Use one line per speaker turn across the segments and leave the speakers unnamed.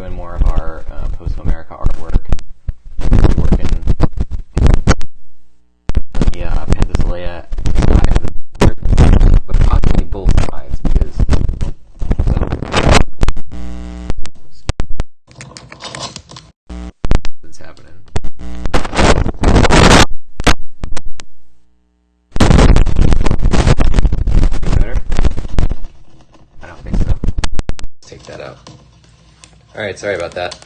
doing more of our Posthomerica artwork. We're working the Penthesilea but possibly both sides because it's happening. Better? I don't think so. Let's take that out. Alright, sorry about that.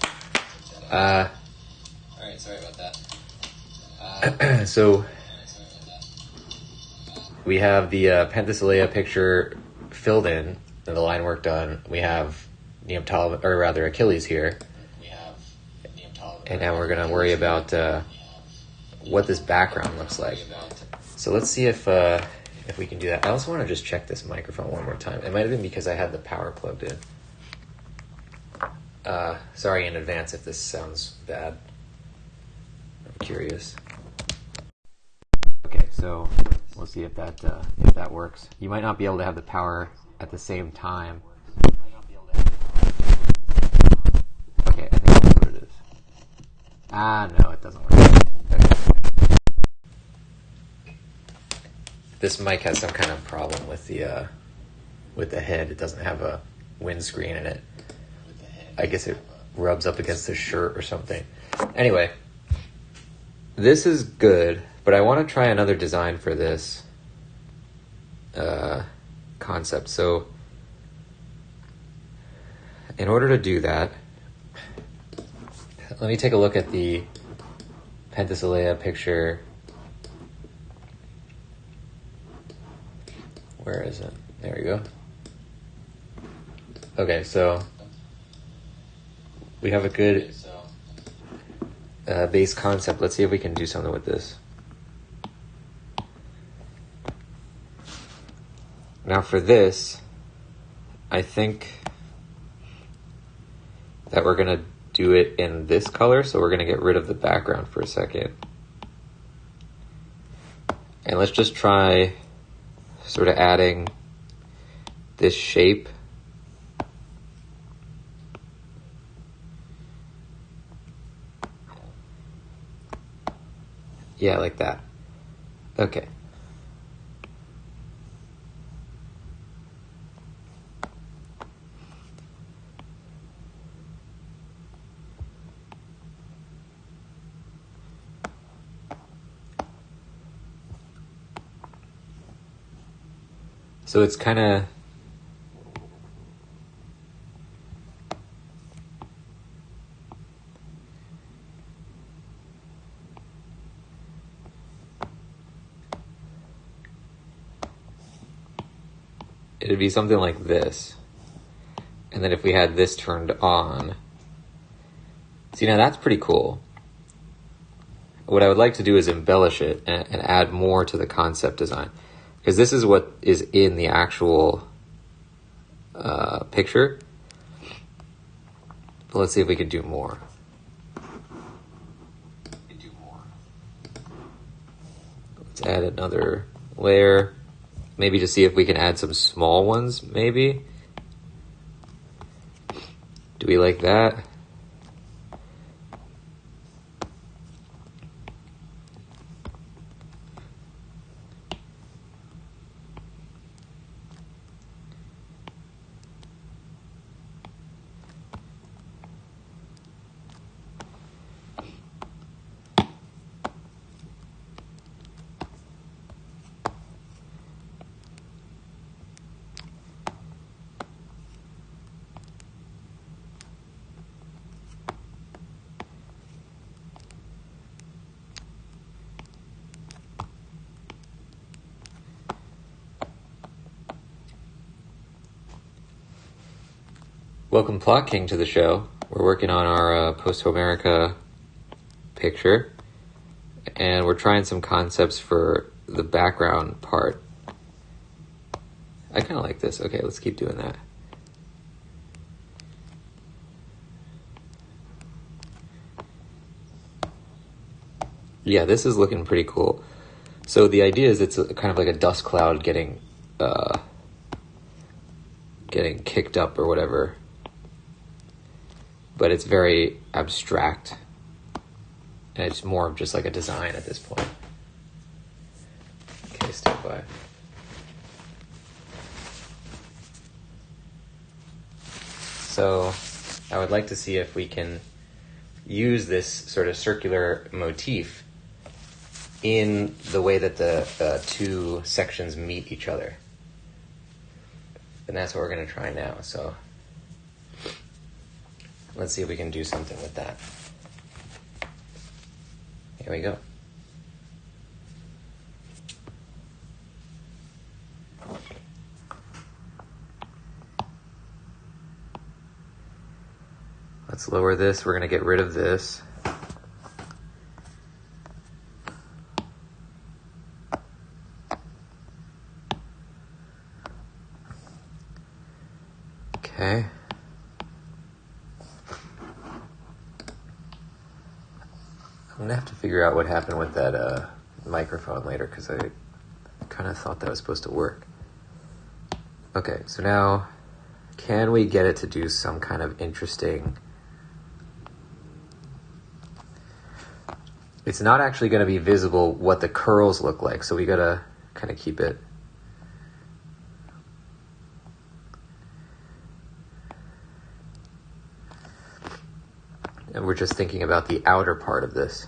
So we have the Penthesilea picture filled in and the line work done. We have Achilles here. And now we're going to worry about what this background looks like. So let's see if we can do that. I also want to just check this microphone one more time. It might have been because I had the power plugged in. Sorry in advance if this sounds bad. I'm curious. Okay, so we'll see if that works. You might not be able to have the power at the same time. Okay, I think that's what it is. No, it doesn't work. Okay. This mic has some kind of problem with the head. It doesn't have a windscreen in it. I guess it rubs up against the shirt or something. Anyway, this is good, but I want to try another design for this concept. So in order to do that, let me take a look at the Penthesilea picture. Where is it? There we go. Okay, so we have a good base concept. Let's see if we can do something with this. Now for this, I think that we're going to do it in this color, so we're going to get rid of the background for a second. And let's just try sort of adding this shape. Yeah, like that. Okay. So it's kind of it'd be something like this. And then if we had this turned on, see, now that's pretty cool. What I would like to do is embellish it and add more to the concept design. Because this is what is in the actual picture. But let's see if we can do more. Let's add another layer. Maybe to see if we can add some small ones, maybe. Do we like that? Welcome Plot King to the show. We're working on our Posthomerica picture, and we're trying some concepts for the background part. I kind of like this. Okay, let's keep doing that. Yeah, this is looking pretty cool. So the idea is it's kind of like a dust cloud getting kicked up or whatever. but it's very abstract. And it's more of just like a design at this point. Okay, stand by. So I would like to see if we can use this sort of circular motif in the way that the two sections meet each other. And that's what we're going to try now. So let's see if we can do something with that. Here we go. Let's lower this. We're going to get rid of this. Okay. I'm going to have to figure out what happened with that microphone later, because I kind of thought that was supposed to work. Okay, so now, can we get it to do some kind of interesting... It's not actually going to be visible what the curls look like, so we got to kind of keep it... And we're just thinking about the outer part of this.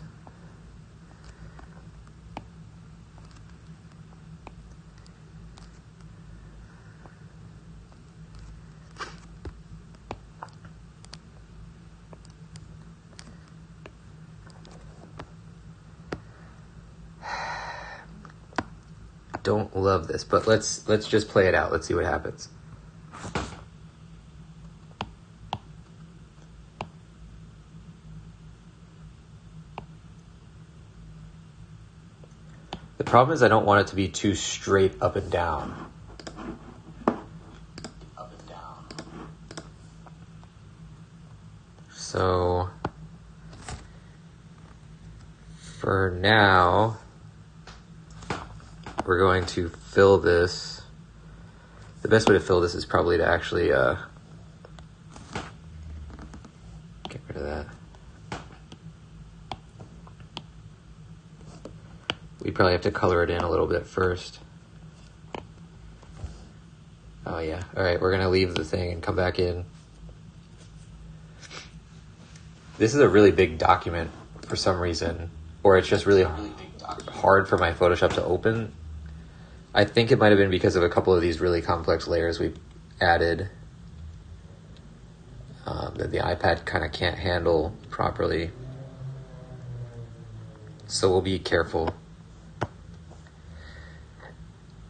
Don't love this, but let's just play it out. Let's see what happens. The problem is I don't want it to be too straight up and down. Up and down. So for now, we're going to fill this. The best way to fill this is probably to actually get rid of that. We probably have to color it in a little bit first. Oh yeah. All right, we're gonna leave the thing and come back in. This is a really big document for some reason, or it's just really hard for my Photoshop to open. I think it might have been because of a couple of these really complex layers we added that the iPad kind of can't handle properly. So we'll be careful.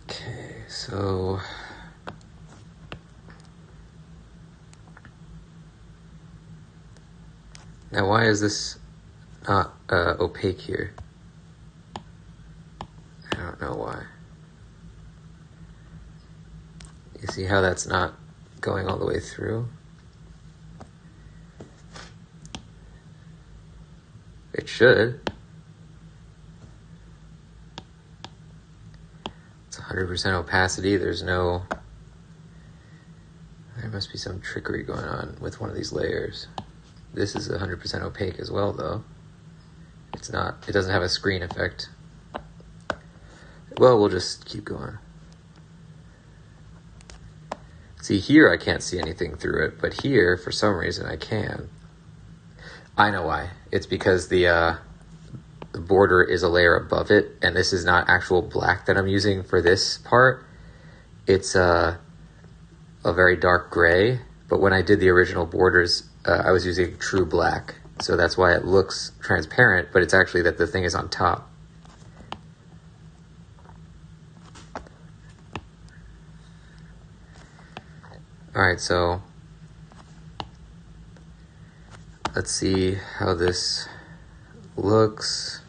Okay, so now why is this not opaque here? I don't know why. You see how that's not going all the way through? It should. It's 100% opacity. There must be some trickery going on with one of these layers. This is 100% opaque as well, though. It doesn't have a screen effect. Well, we'll just keep going. See, here I can't see anything through it, but here, for some reason, I can. I know why. It's because the border is a layer above it, and this is not actual black that I'm using for this part. It's a very dark gray, but when I did the original borders, I was using true black. So that's why it looks transparent, but it's actually that the thing is on top. All right, so let's see how this looks.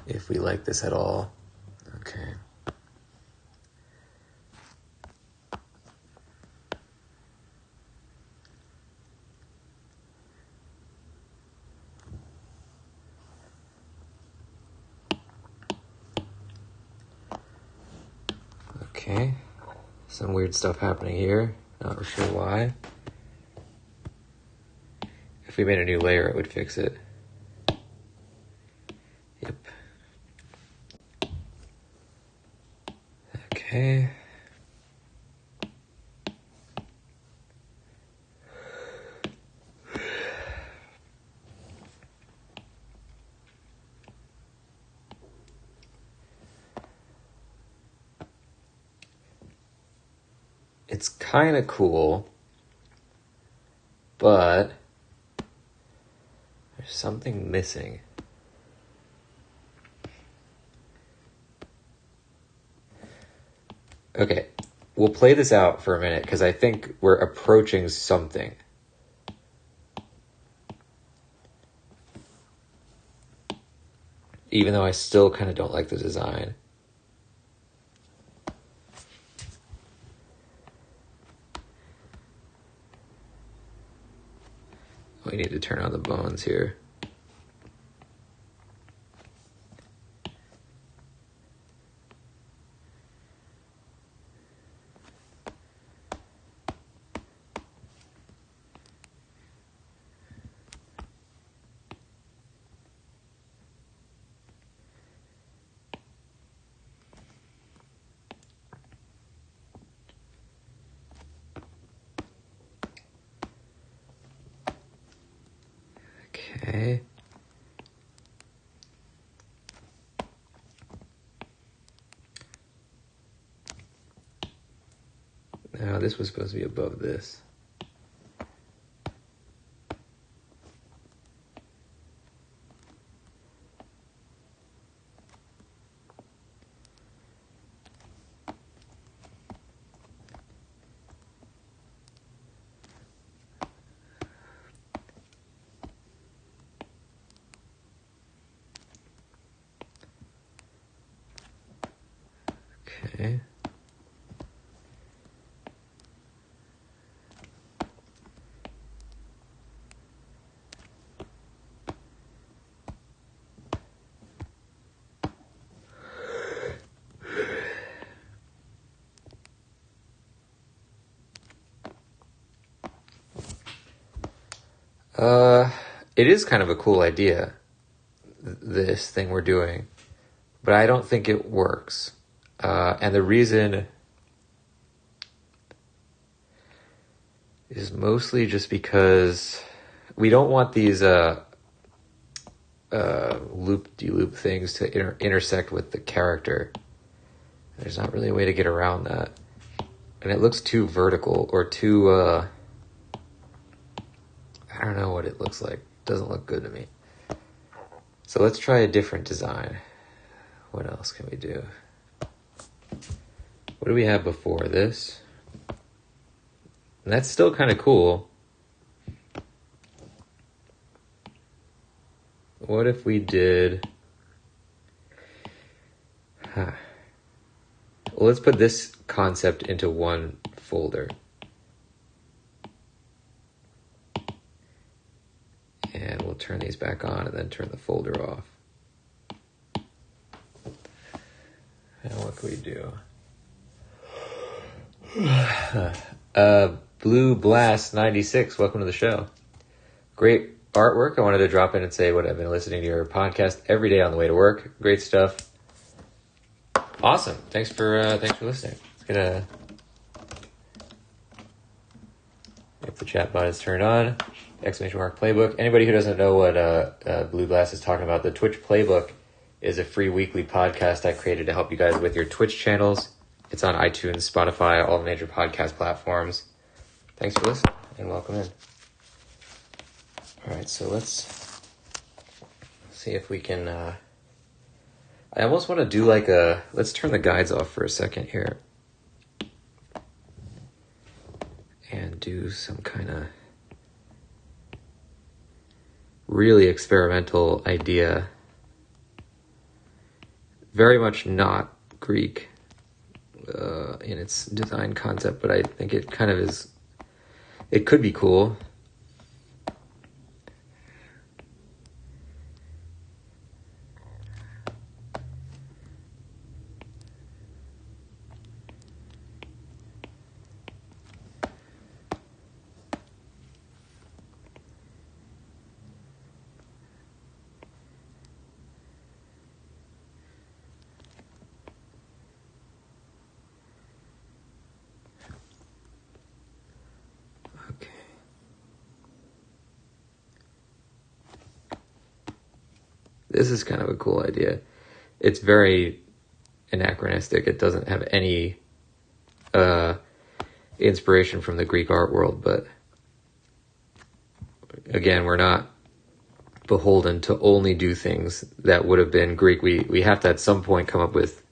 If we like this at all. Okay. Okay, Some weird stuff happening here. Not sure why. If we made a new layer, it would fix it. Yep. Okay. It's kind of cool, but there's something missing. Okay, we'll play this out for a minute because I think we're approaching something. Even though I still kind of don't like the design. We need to turn on the bones here. Okay. Now this was supposed to be above this. Okay. It is kind of a cool idea, this thing we're doing, but I don't think it works. And the reason is mostly just because we don't want these loop-de-loop things to intersect with the character. There's not really a way to get around that. And it looks too vertical or too, I don't know what it looks like. Doesn't look good to me. So let's try a different design. What else can we do? What do we have before this? And that's still kind of cool. What if we did... Well, let's put this concept into one folder. And we'll turn these back on and then turn the folder off. And what can we do? Blue Blast 96, welcome to the show. Great artwork. I wanted to drop in and say what I've been listening to your podcast every day on the way to work. Great stuff. Awesome. Thanks for listening. Let's get if the chat bot is turned on. ! Playbook. Anybody who doesn't know what Blue Blast is talking about, the Twitch Playbook is a free weekly podcast I created to help you guys with your Twitch channels. It's on iTunes, Spotify, all the major podcast platforms. Thanks for listening and welcome in. All right, so let's see if we can... I almost want to do like a... Let's turn the guides off for a second here. And do some kind of really experimental idea. Very much not Greek in its design concept, but I think it kind of is... It could be cool. This is kind of a cool idea. It's very anachronistic. It doesn't have any inspiration from the Greek art world, but again, we're not beholden to only do things that would have been Greek. We have to at some point come up with,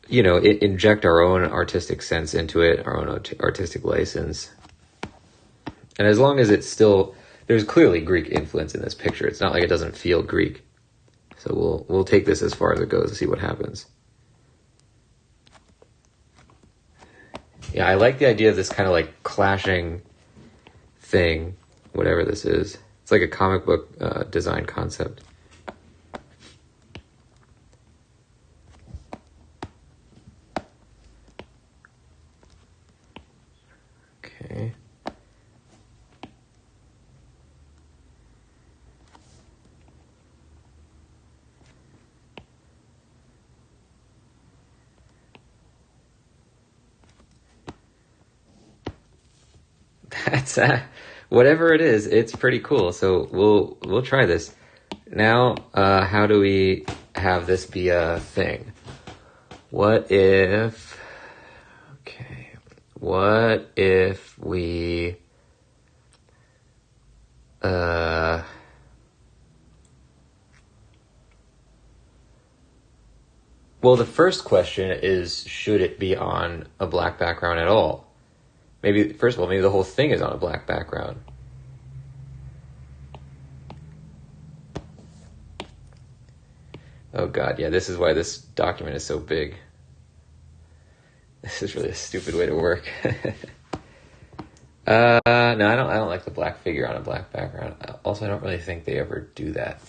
inject our own artistic sense into it, our own artistic license. And as long as it's still, there's clearly Greek influence in this picture. It's not like it doesn't feel Greek. So we'll take this as far as it goes and see what happens. Yeah, I like the idea of this kind of like clashing thing, whatever this is. It's like a comic book design concept. Okay. That's whatever it is, it's pretty cool. So we'll try this. Now, how do we have this be a thing? What if we well, the first question is, should it be on a black background at all? Maybe, first of all, maybe the whole thing is on a black background. Oh god, yeah, this is why this document is so big. This is really a stupid way to work. No, I don't like the black figure on a black background. Also, I don't really think they ever do that.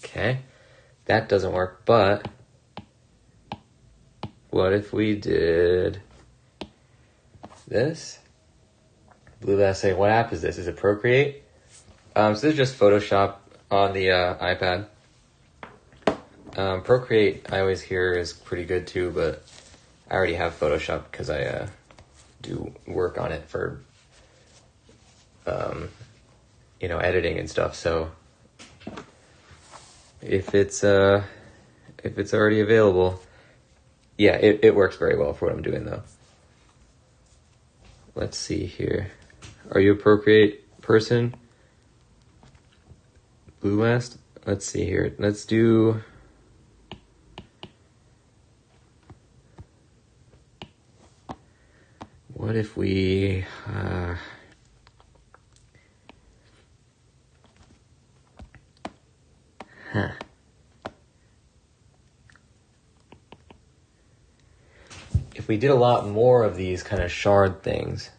Okay. That doesn't work, but what if we did this? Blue Bass saying, what app is this? Is it Procreate? So this is just Photoshop on the iPad. Procreate, I always hear, is pretty good too, but I already have Photoshop because I do work on it for, editing and stuff, so if it's already available, yeah, it works very well for what I'm doing though. Let's see here. Are you a Procreate person? Blue West? Let's see here. Let's do what if we if we did a lot more of these kind of shard things.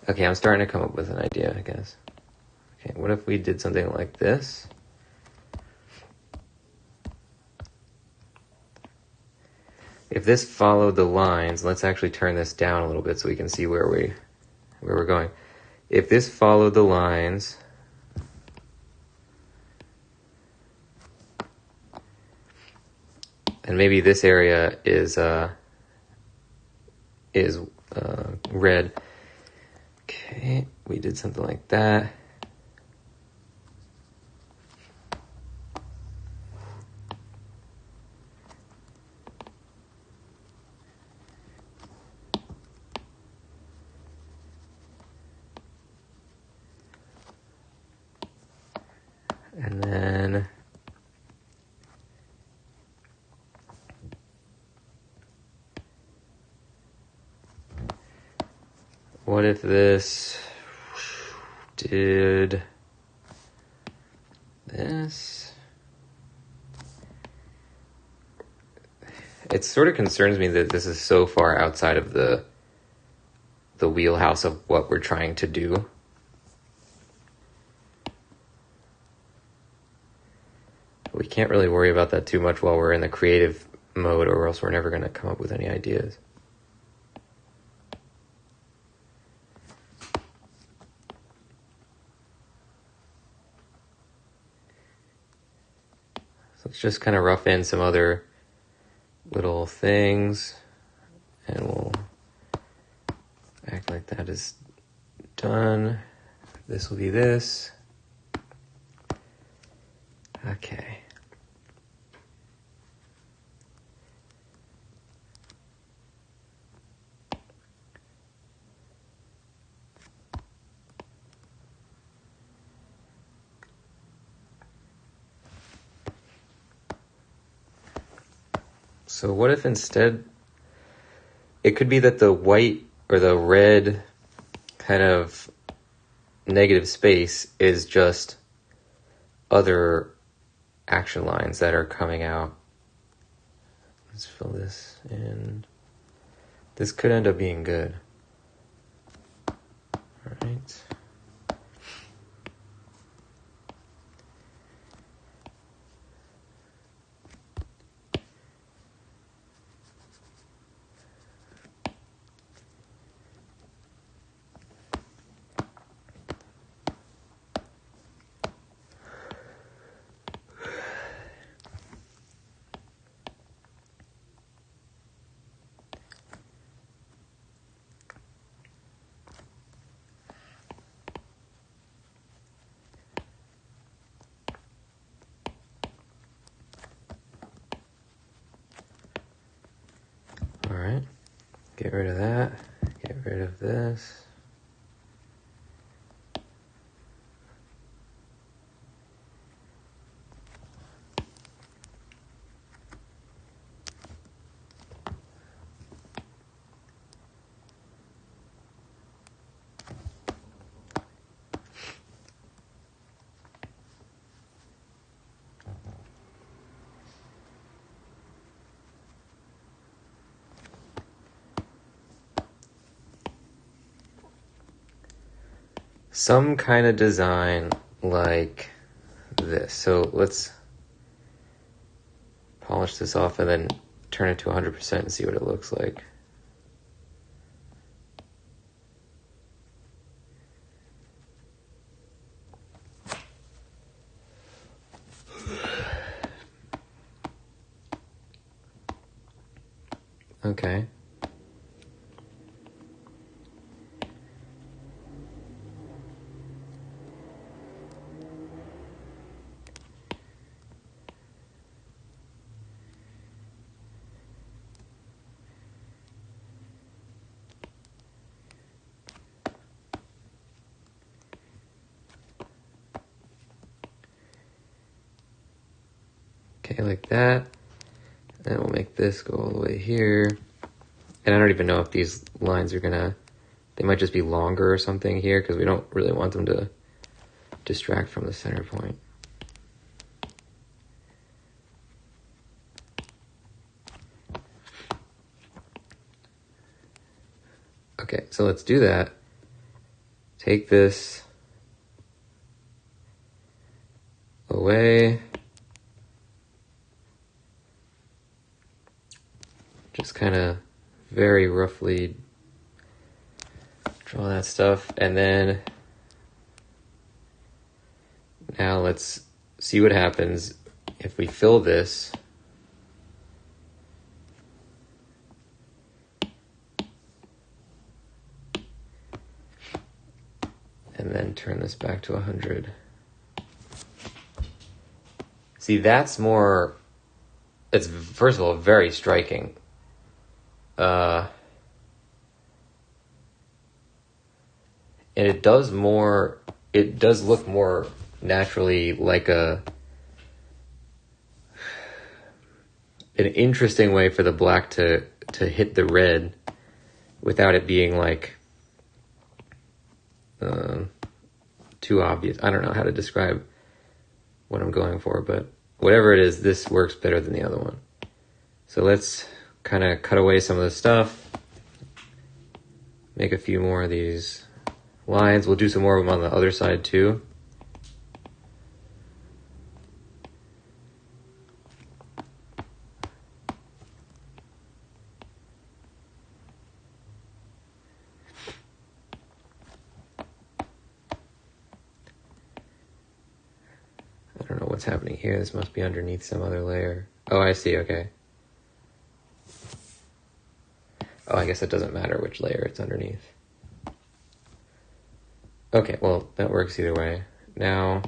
Okay, I'm starting to come up with an idea, I guess. Okay, what if we did something like this? If this followed the lines, let's actually turn this down a little bit so we can see where we're going. If this followed the lines, and maybe this area is red. Okay, we did something like that. And then what if this did this? It sort of concerns me that this is so far outside of the wheelhouse of what we're trying to do. We can't really worry about that too much while we're in the creative mode, or else we're never going to come up with any ideas. So let's just kind of rough in some other little things. And we'll act like that is done. This will be this. Okay. So what if instead, it could be that the white or the red kind of negative space is just other action lines that are coming out. Let's fill this in. This could end up being good. All right. All right, get rid of that, get rid of this. Some kind of design like this. So let's polish this off and then turn it to 100% and see what it looks like. Okay. Okay, like that. And we'll make this go all the way here. And I don't even know if these lines are gonna, they might just be longer or something here because we don't really want them to distract from the center point. Okay, so let's do that. Take this away. Just kind of very roughly draw that stuff. And then now let's see what happens if we fill this. And then turn this back to 100. See, that's more, it's first of all very striking. And it does look more naturally like an interesting way for the black to hit the red without it being like too obvious. I don't know how to describe what I'm going for, but whatever it is, this works better than the other one. So let's kind of cut away some of the stuff, make a few more of these lines. We'll do some more of them on the other side too. I don't know what's happening here. This must be underneath some other layer. Oh, I see, okay. Oh, I guess it doesn't matter which layer it's underneath. Okay, well, that works either way. Now,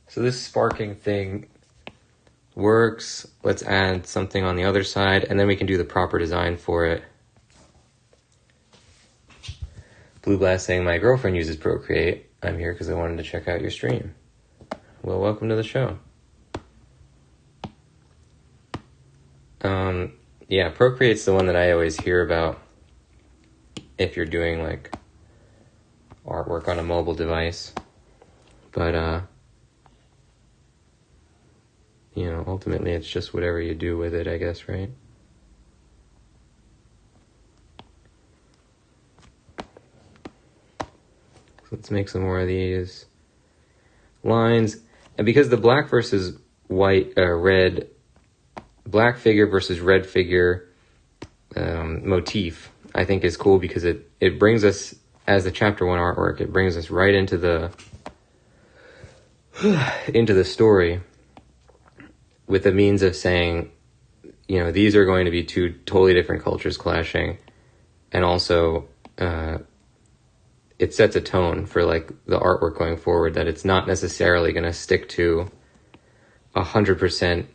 so this sparking thing works. Let's add something on the other side, and then we can do the proper design for it. Blue Blast saying, my girlfriend uses Procreate. I'm here because I wanted to check out your stream. Well, welcome to the show. Yeah, Procreate's the one that I always hear about if you're doing like artwork on a mobile device. But, you know, ultimately it's just whatever you do with it, I guess, right? So let's make some more of these lines. And because the black versus white, red, black figure versus red figure motif, I think is cool because it brings us, as the chapter 1 artwork, it brings us right into the story with the means of saying, you know, these are going to be two totally different cultures clashing, and also it sets a tone for like the artwork going forward, that it's not necessarily going to stick to 100%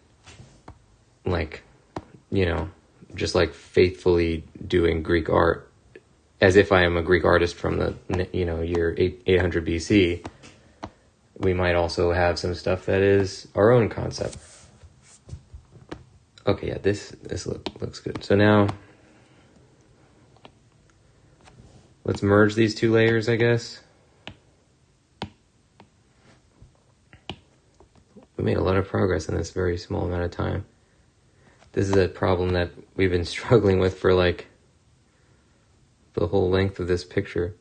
like, you know, just like faithfully doing Greek art as if I am a Greek artist from the, you know, year 800 BC. We might also have some stuff that is our own concept. Okay, yeah, this looks good. So now let's merge these two layers, I guess. We made a lot of progress in this very small amount of time. This is a problem that we've been struggling with for like the whole length of this picture.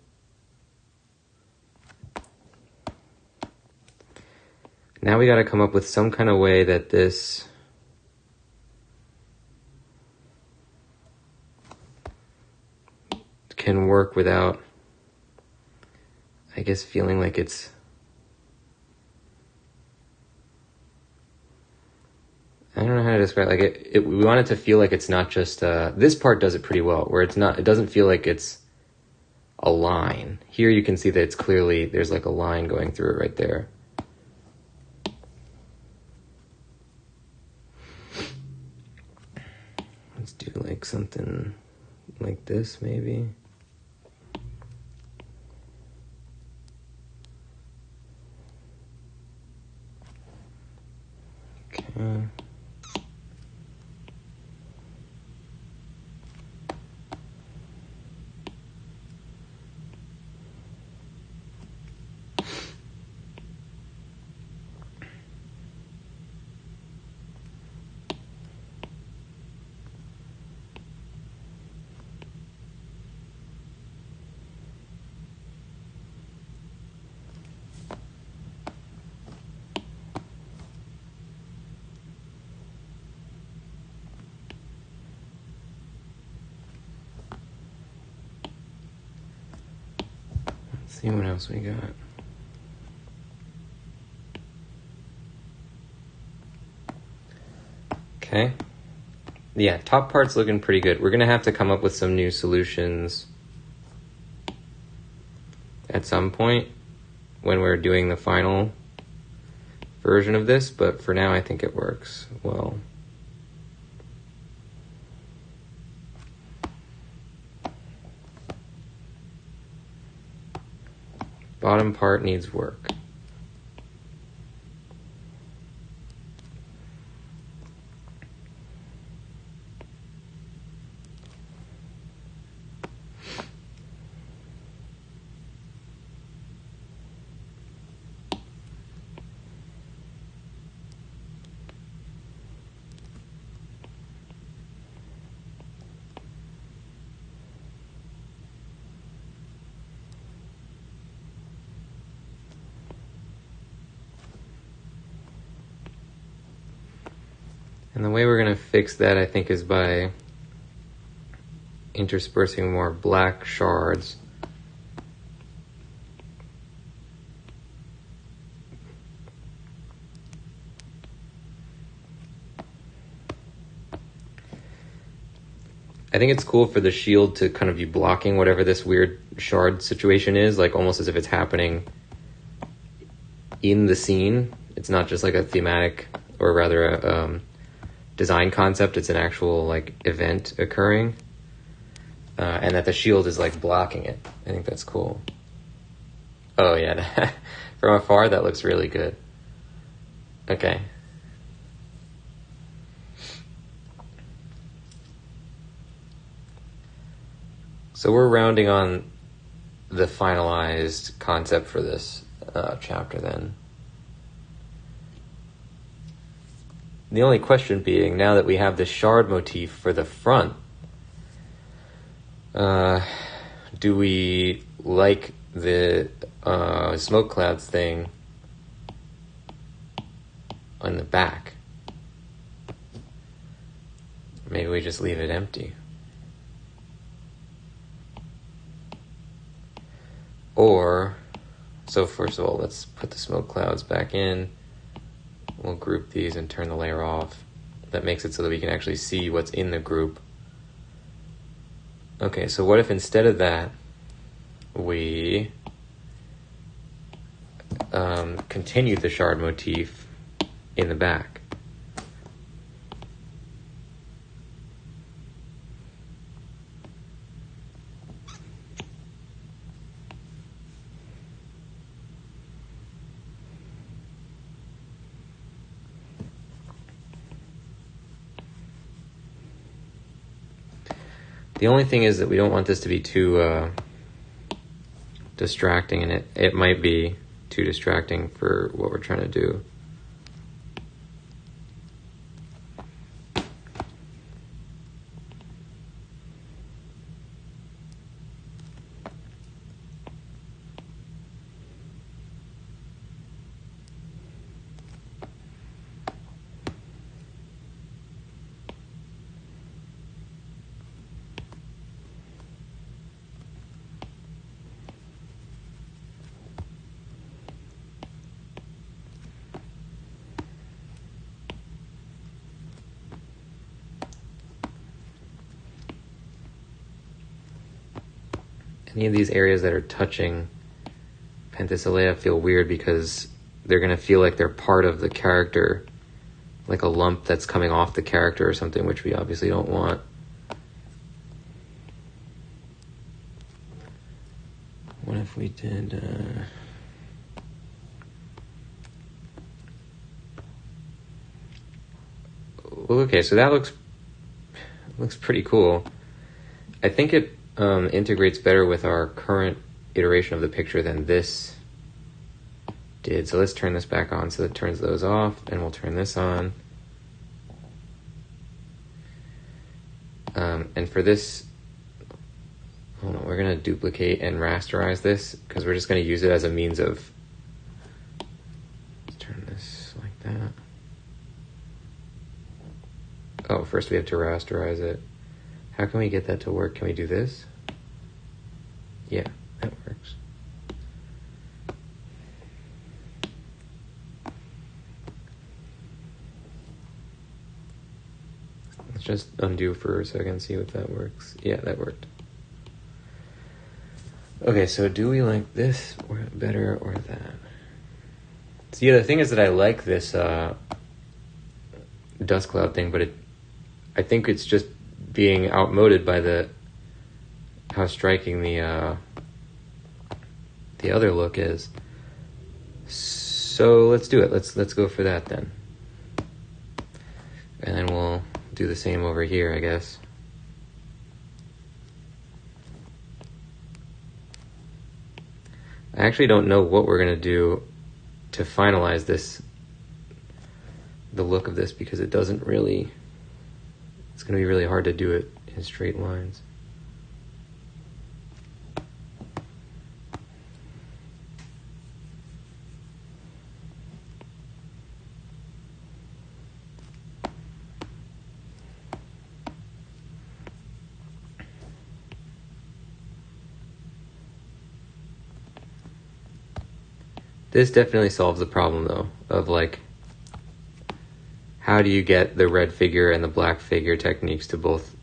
Now we got to come up with some kind of way that this can work without, I guess, feeling like it's I don't know how to describe it. Like we want it to feel like it's not just this part does it pretty well, where it doesn't feel like it's a line. Here you can see that it's clearly there's like a line going through it right there. Let's do like something like this maybe. Okay. See what else we got. Okay. Yeah, top part's looking pretty good. We're going to have to come up with some new solutions at some point when we're doing the final version of this, but for now I think it works well. Bottom part needs work. And the way we're going to fix that, I think, is by interspersing more black shards I think it's cool for the shield to kind of be blocking whatever this weird shard situation is, like almost as if it's happening in the scene. It's not just like a thematic, or rather a design concept. It's an actual like event occurring, and that the shield is like blocking it. I think that's cool. Oh yeah, from afar that looks really good. Okay. So we're rounding on the finalized concept for this chapter then. The only question being, now that we have the shard motif for the front, do we like the smoke clouds thing on the back? Maybe we just leave it empty. Or, so first of all, let's put the smoke clouds back in. We'll group these and turn the layer off. That makes it so that we can actually see what's in the group. Okay, so what if instead of that, we continued the shard motif in the back? The only thing is that we don't want this to be too distracting, and it might be too distracting for what we're trying to do. Any of these areas that are touching Penthesilea feel weird because they're going to feel like they're part of the character, like a lump that's coming off the character or something, which we obviously don't want. What if we did... Okay, so that looks pretty cool. I think it integrates better with our current iteration of the picture than this did. So let's turn this back on so it turns those off, and we'll turn this on. And for this, hold on, we're going to duplicate and rasterize this because we're just going to use it as a means of, let's turn this like that. Oh, first we have to rasterize it. How can we get that to work? Can we do this? Yeah, that works. Let's just undo for a second, see if that works. Yeah, that worked. Okay, so do we like this or better or that? So yeah, the thing is that I like this dust cloud thing, but I think it's just being outmoded by how striking the other look is. So let's do it. Let's go for that then. And then we'll do the same over here, I guess. I actually don't know what we're going to do to finalize the look of this, because it doesn't really, it's going to be really hard to do it in straight lines. This definitely solves the problem, though, of like, how do you get the red figure and the black figure techniques to both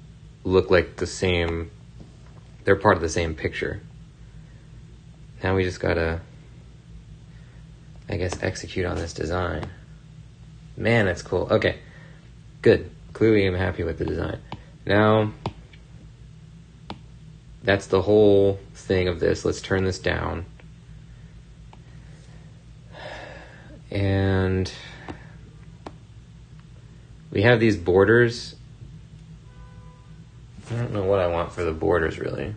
look like the same, they're part of the same picture. Now we just gotta, I guess, execute on this design. Man, that's cool. Okay, good. Clearly I'm happy with the design. Now, that's the whole thing of this. Let's turn this down. And we have these borders. I don't know what I want for the borders, really.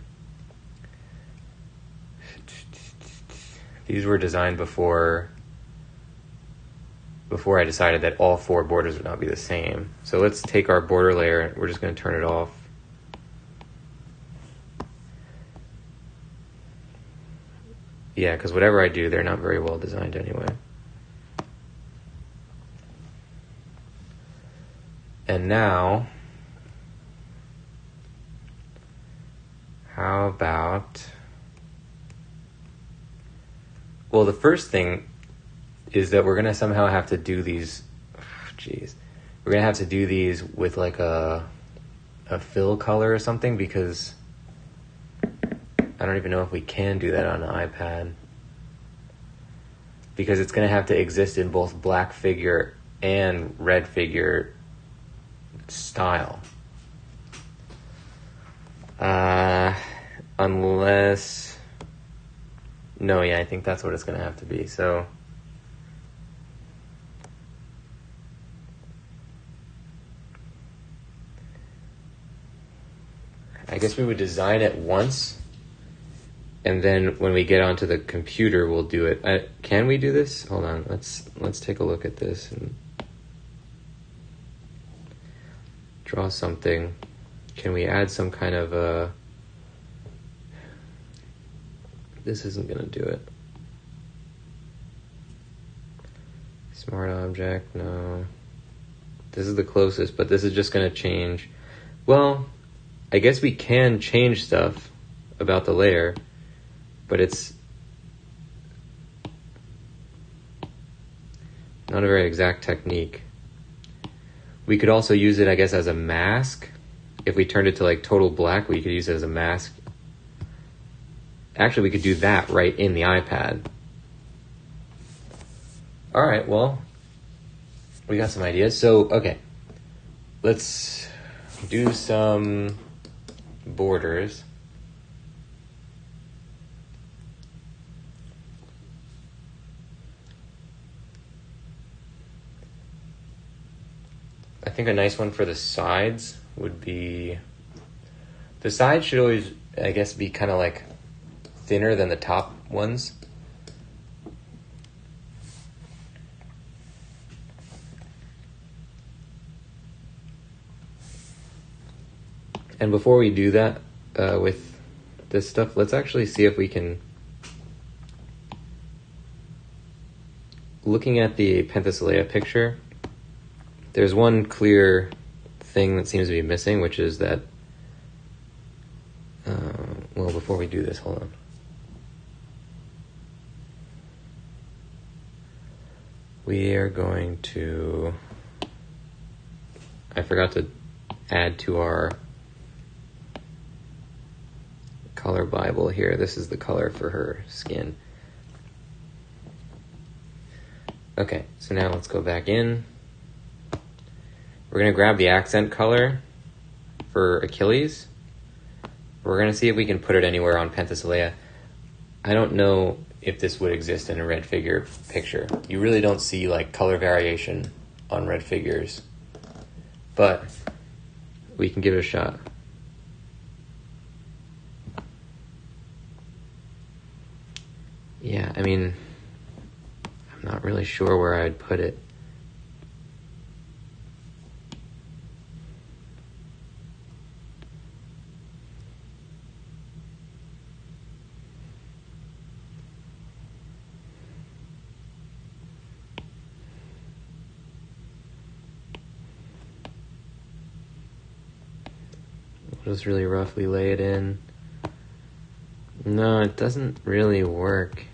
These were designed before I decided that all 4 borders would not be the same. So let's take our border layer and we're just going to turn it off. Yeah, because whatever I do, they're not very well designed anyway. And now, how about... Well, the first thing is that we're going to somehow have to do these... We're going to have to do these with like a fill color or something, because I don't even know if we can do that on an iPad. Because it's going to have to exist in both black figure and red figure style. Unless... No, yeah, I think that's what it's going to have to be. So I guess we would design it once, and then when we get onto the computer, we'll do it. Can we do this? Hold on. Let's take a look at this and draw something. Can we add some kind of a... This isn't going to do it. Smart object, no. This is the closest, but this is just going to change. Well, I guess we can change stuff about the layer, but it's not a very exact technique. We could also use it, I guess, as a mask. If we turned it to like total black, we could use it as a mask. Actually, we could do that right in the iPad. All right, well, we got some ideas. So, okay, let's do some borders. I think a nice one for the sides would be... The sides should always, I guess, be kind of like thinner than the top ones. And before we do that with this stuff, let's actually see if we can... Looking at the Penthesilea picture, there's one clear thing that seems to be missing, which is that... well, before we do this, hold on. We are going to... I forgot to add to our color Bible here. This is the color for her skin. Okay, so now let's go back in. We're going to grab the accent color for Achilles. We're going to see if we can put it anywhere on Penthesilea. I don't know if this would exist in a red figure picture. You really don't see like color variation on red figures, but we can give it a shot. Yeah, I mean, I'm not really sure where I'd put it. Just really roughly lay it in. No, it doesn't really work.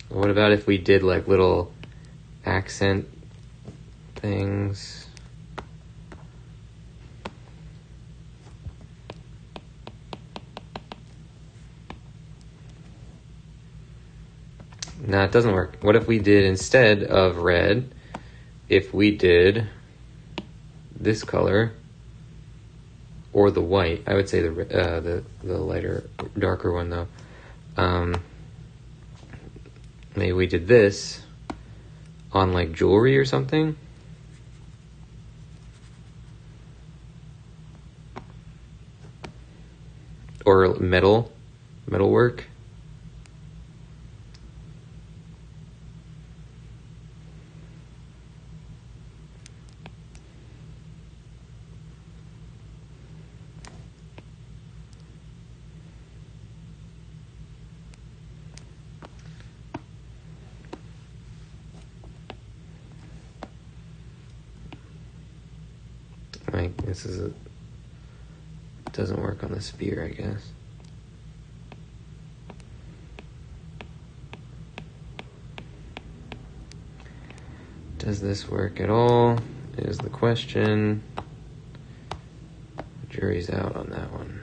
What about if we did like little accent things? No, it doesn't work. What if we did, instead of red, if we did this color or the white? I would say the lighter, darker one though. Maybe we did this on like jewelry or something. Or metalwork. Like this is doesn't work on the sphere, I guess. Does this work at all? Is the question. Jury's out on that one.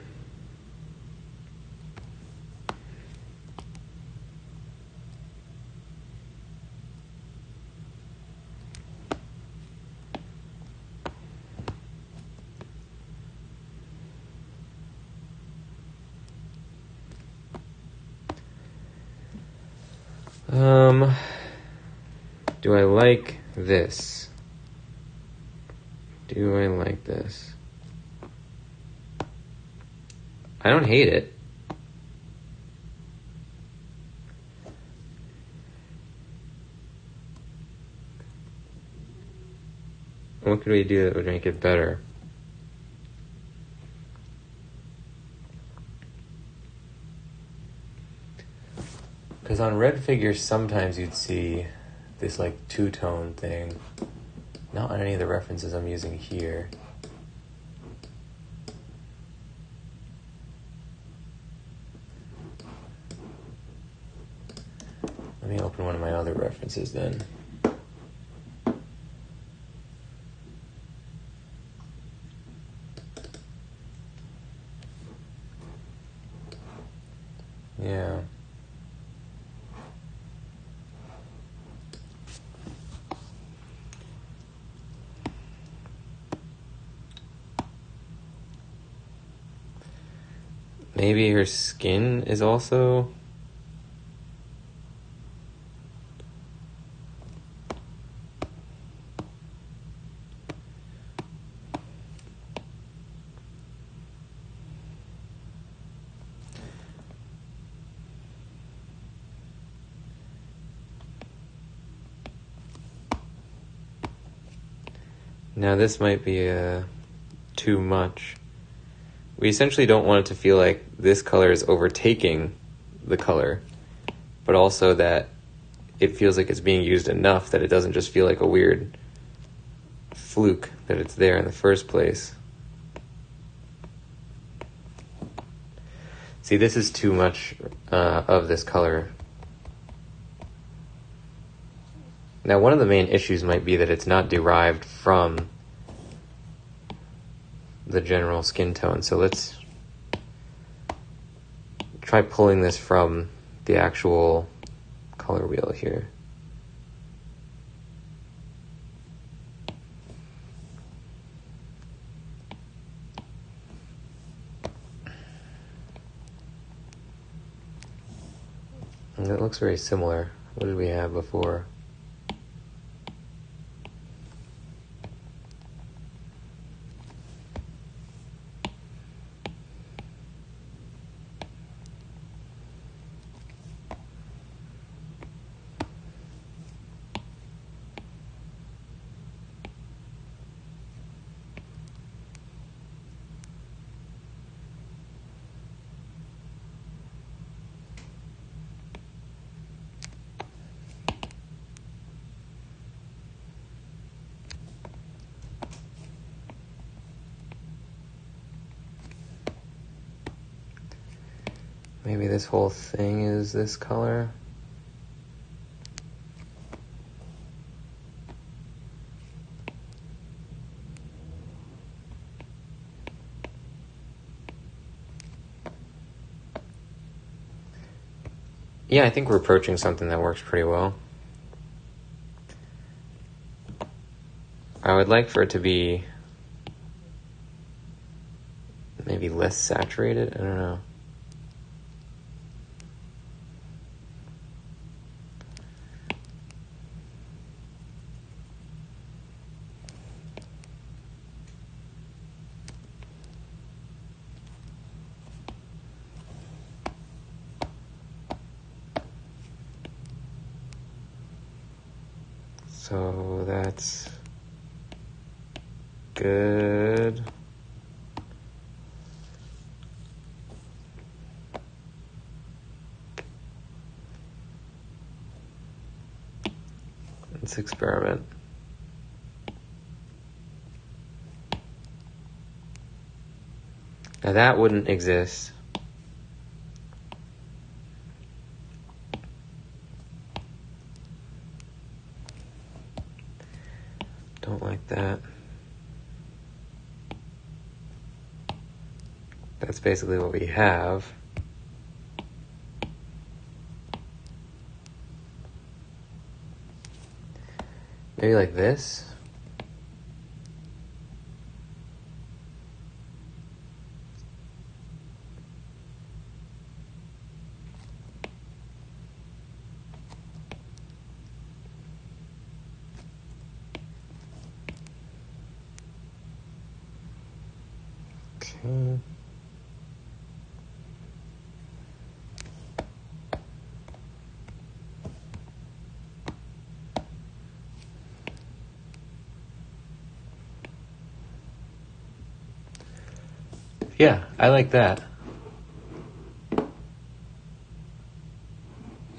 Do I like this? Do I like this? I don't hate it. What could we do that would make it better? Because on red figures, sometimes you'd see this like two-tone thing. Not on any of the references I'm using here. Let me open one of my other references then. Yeah. Maybe her skin is also... Now this might be too much. We essentially don't want it to feel like this color is overtaking the color, but also that it feels like it's being used enough that it doesn't just feel like a weird fluke that it's there in the first place. See, this is too much of this color. Now, one of the main issues might be that it's not derived from the general skin tone. So let's try pulling this from the actual color wheel here. And it looks very similar. What did we have before? Maybe this whole thing is this color. Yeah, I think we're approaching something that works pretty well. I would like for it to be maybe less saturated. I don't know. So that's good. Let's experiment. Now that wouldn't exist. Don't like that. That's basically what we have. Maybe like this. Okay. Yeah, I like that.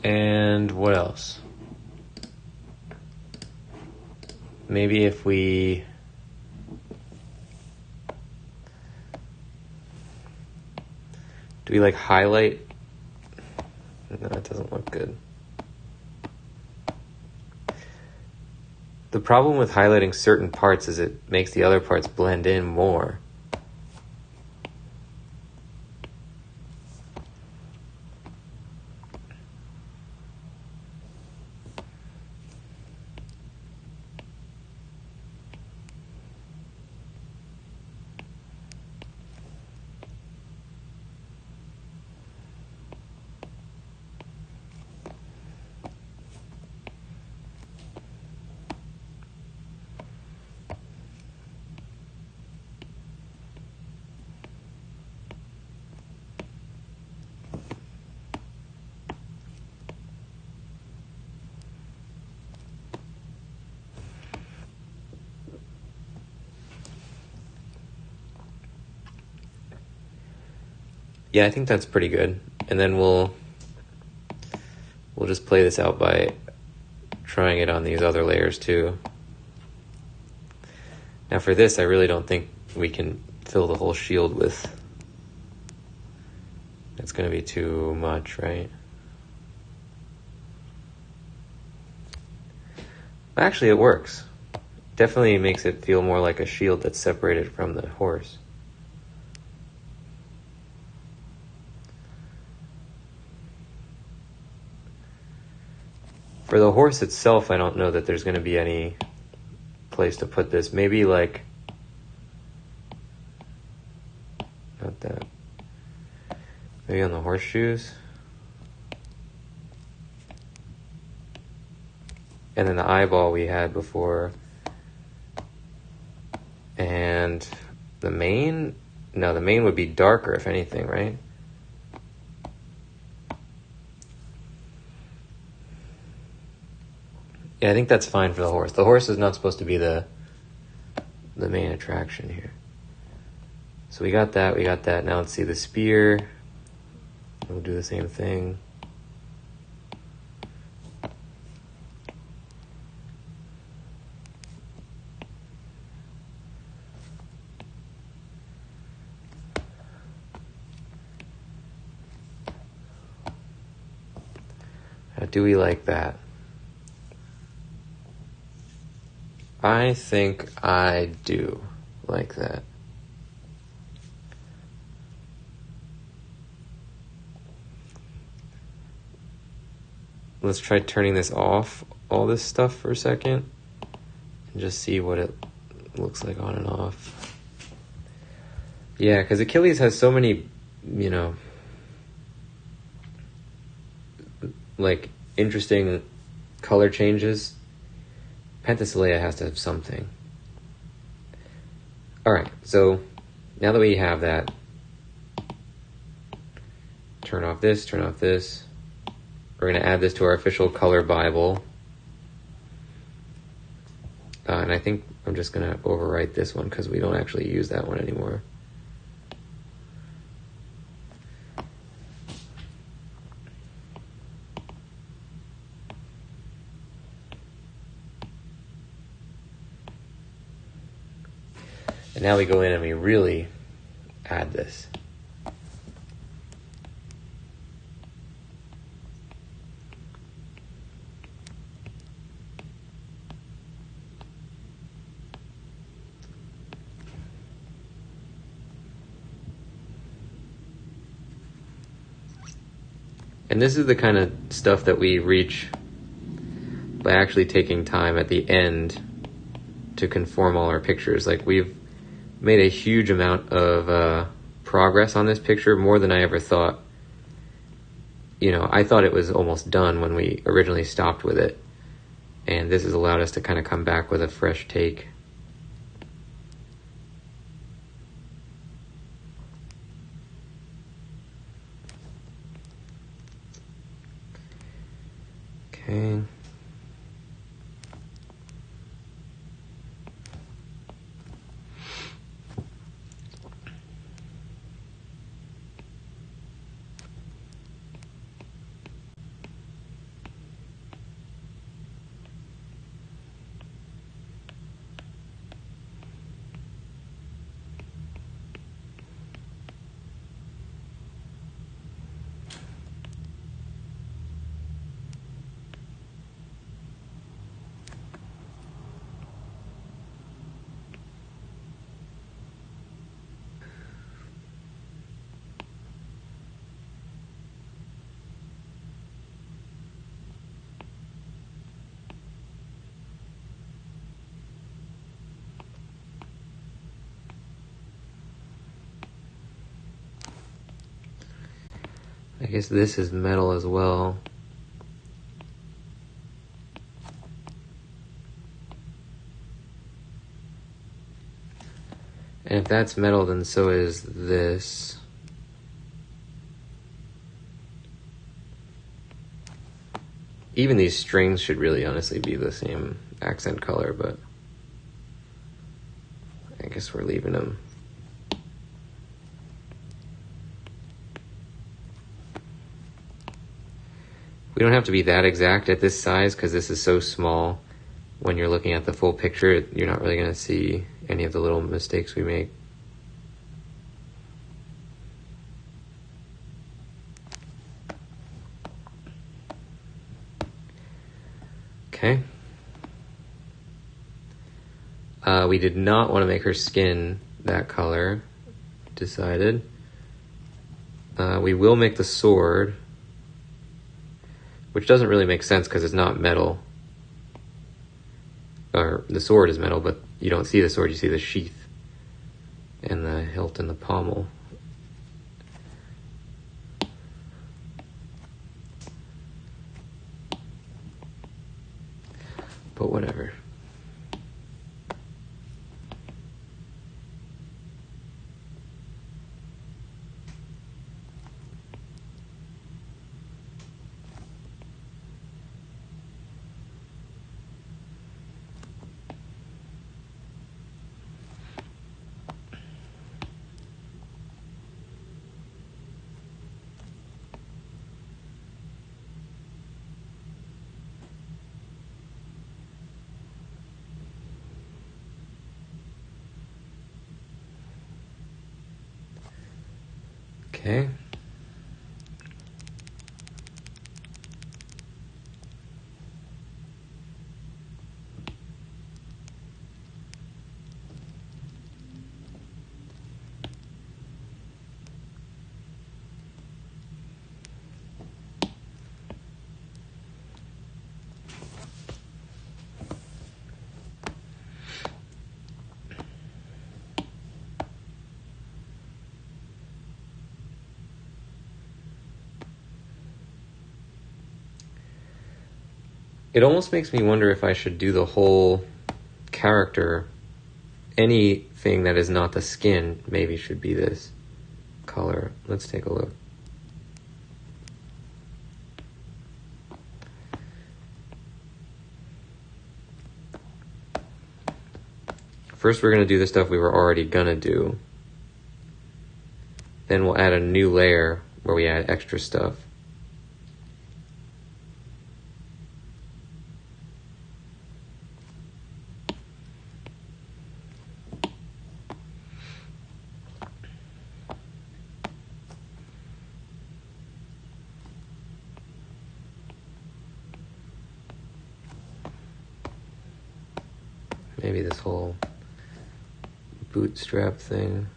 And what else? Maybe if we do we like highlight? No, it doesn't look good. The problem with highlighting certain parts is it makes the other parts blend in more. Yeah, I think that's pretty good. And then we'll just play this out by trying it on these other layers too. Now for this, I really don't think we can fill the whole shield with. It's going to be too much, right? Actually, it works. Definitely makes it feel more like a shield that's separated from the horse. For the horse itself, I don't know that there's going to be any place to put this. Maybe like, not that. Maybe on the horseshoes. And then the eyeball we had before. And the mane? No, the mane would be darker if anything, right? Yeah, I think that's fine for the horse. The horse is not supposed to be the main attraction here. So we got that, we got that. Now let's see the spear. We'll do the same thing. Do we like that? I think I do like that. let's try turning this off, all this stuff for a second, and just see what it looks like on and off. Yeah, because Achilles has so many, you know, like interesting color changes. Penthesilea has to have something. Alright, so now that we have that, turn off this. We're going to add this to our official color Bible. And I think I'm just going to overwrite this one because we don't actually use that one anymore. And now we go in and we really add this. And this is the kind of stuff that we reach by actually taking time at the end to conform all our pictures. Like, we've made a huge amount of progress on this picture, more than I ever thought. You know, I thought it was almost done when we originally stopped with it. And this has allowed us to kind of come back with a fresh take. Okay. I guess this is metal as well. And if that's metal, then so is this. Even these strings should really honestly be the same accent color, but I guess we're leaving them. We don't have to be that exact at this size because this is so small. When you're looking at the full picture, you're not really going to see any of the little mistakes we make. Okay. We did not want to make her skin that color. Decided. We will make the sword, which doesn't really make sense because it's not metal. Or the sword is metal, but you don't see the sword, you see the sheath and the hilt and the pommel. But whatever. Okay. it almost makes me wonder if I should do the whole character, anything that is not the skin maybe should be this color. Let's take a look. First we're going to do the stuff we were already going to do. Then we'll add a new layer where we add extra stuff. Maybe this whole bootstrap thing.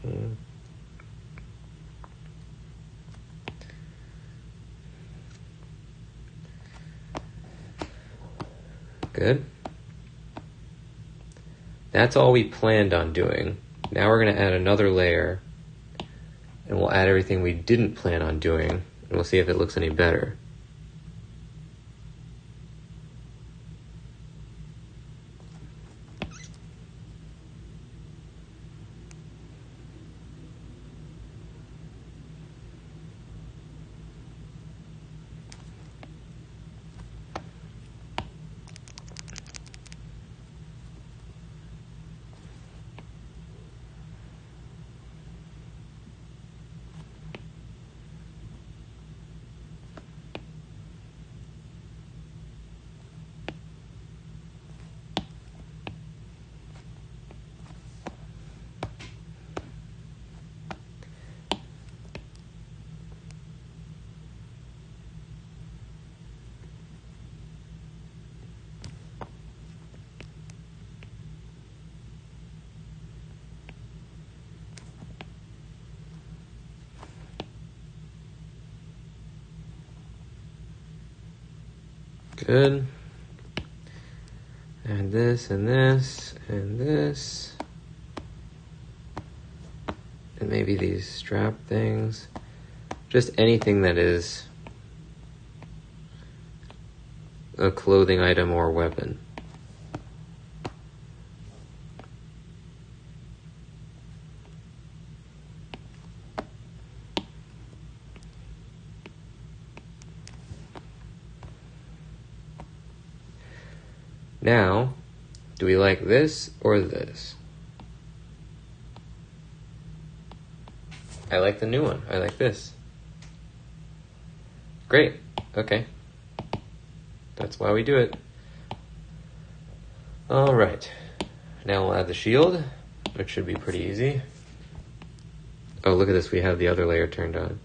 Okay. Good. That's all we planned on doing. Now we're going to add another layer, and we'll add everything we didn't plan on doing, and we'll see if it looks any better. Good. And this, and this, and this. And maybe these strap things. Just anything that is a clothing item or weapon. Now, do we like this or this? I like the new one. I like this. Great. Okay. That's why we do it. All right. Now we'll add the shield, which should be pretty easy. Oh, look at this. We have the other layer turned on.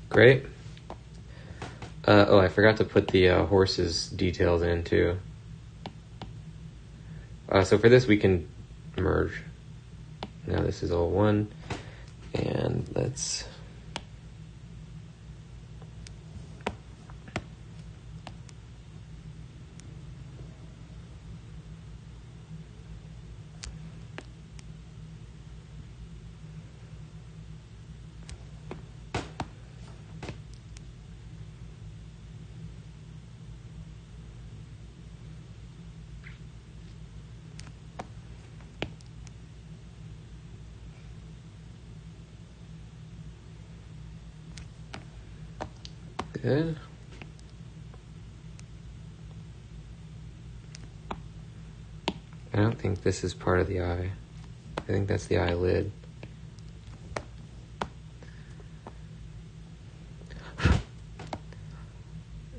Great. Oh, I forgot to put the horse's details in too. So for this we can merge. Now this is all one. And let's... Good. I don't think this is part of the eye. I think that's the eyelid.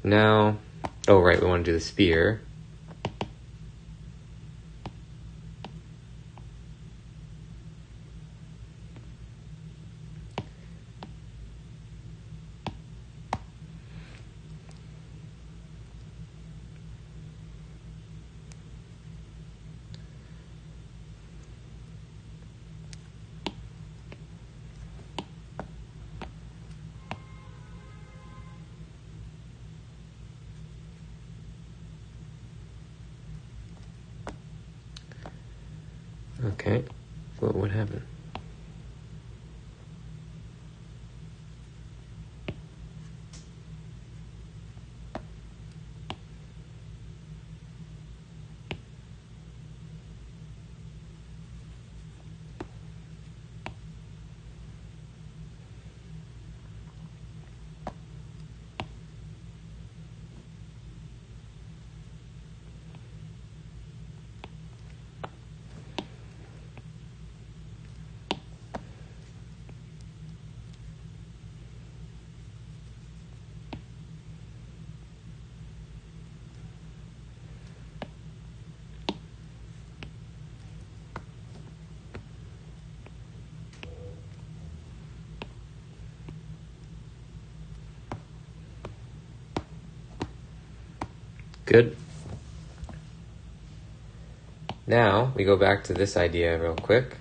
Now, oh right, we want to do the spear. Okay, what would happen? Good. Now we go back to this idea real quick.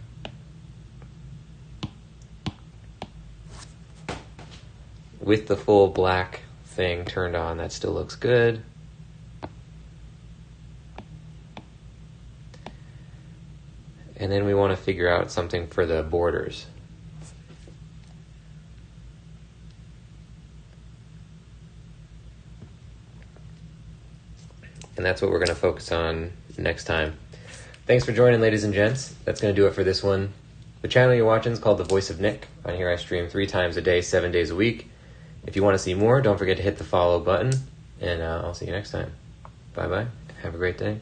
With the full black thing turned on, that still looks good. And then we want to figure out something for the borders. And that's what we're going to focus on next time. Thanks for joining, ladies and gents. That's going to do it for this one. The channel you're watching is called The Voice of Nick. On here I stream 3 times a day, 7 days a week. If you want to see more, don't forget to hit the follow button. And I'll see you next time. Bye-bye. Have a great day.